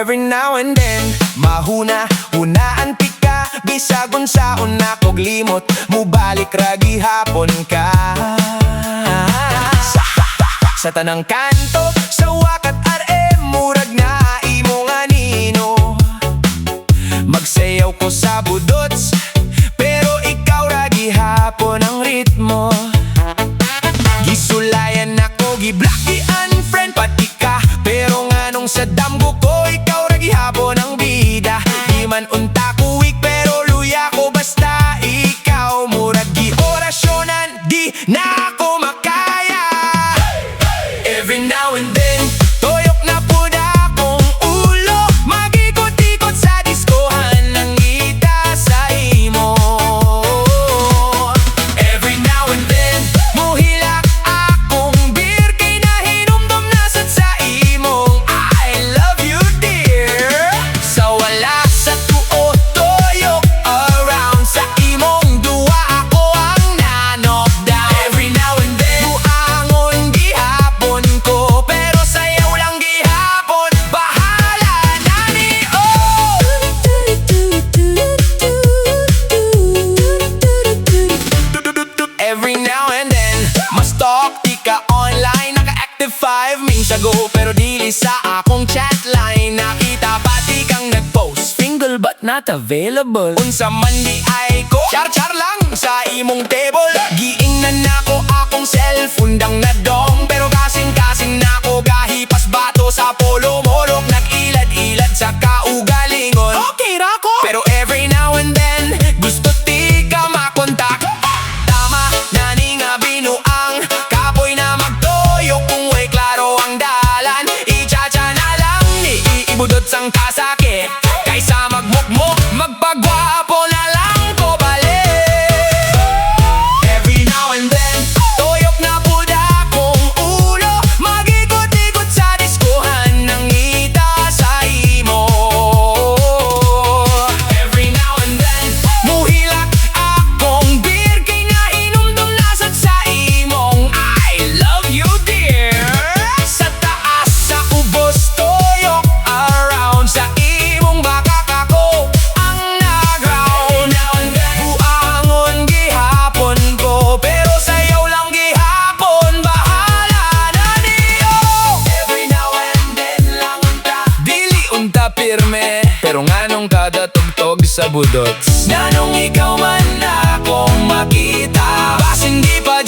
every now and then. Mahuna-hunaan tika, Bisag unsaon, nakog, limot, mubalik ra gihapon ka. Sa tanang kanto, sa wakat murag na imong anino. Magsayaw ko sa budots, pero ikaw ra gihapon ang ritmo. Gisulayan ako, gi-block, gi-unfriend, pati ka, pero nganong sa damgo ko, ikaw ra gihapon ang bida. Di man unta kuwik, pero luya ko basta ikaw. Murag gi-orasyonan, di na ako makaya. Every now and then, toyok na pud akong ulo. Mag-ikot-ikot sa diskohan, nangita sa imo. Every now and then, muhilak akong beer, kay nahinumdum na sad sa imong I love you dear. Sa wala sa tuo, toyok around sa imong duwa, ako ang na-nokdown. Every now and then, buangon gihapon ko, pero sayaw lang gihapon, bahala na ni Every now and then, ma-stalk tika online, naka-active 5 minutes ago, pero dili sa akong chatline. Nakita pati kang nag-post, single but not available. Unsa man di ay ko, char-char lang sa imong table. Giingnan nako akong cellphone dang nadong, pero kasing-kasing nako gahipas bato sa polo. Molok nag-ilad-ilad sa kaugalingon. Okay ra ko, pero every now and then, gusto ti ka makontak. Tama na ni nga binuang kapoy na magtoyok, kung way klaro ang dalan, i-cha-cha na lang ni iibudot sang kasake. Kaysa magmukmok, magpagwapo na lang ko balik. Every now and then, toyok na pud akong ulo. Mag-ikot-ikot sa diskohan, nangita sa imo. Every now and then, muhilak akong beer, kay nahinumdum na sad sa imong I love you dear. Sa taas sa ubos, toyok around sa imong bakak, ako ang na-ground. Buangon gihapon ko, pero sayaw lang gihapon, bahala na niyo. Every now and then lang unta, dili unta pirme, pero nganong kada tugtog sa budots. Nanong ikaw man akong makita, bas hindi pa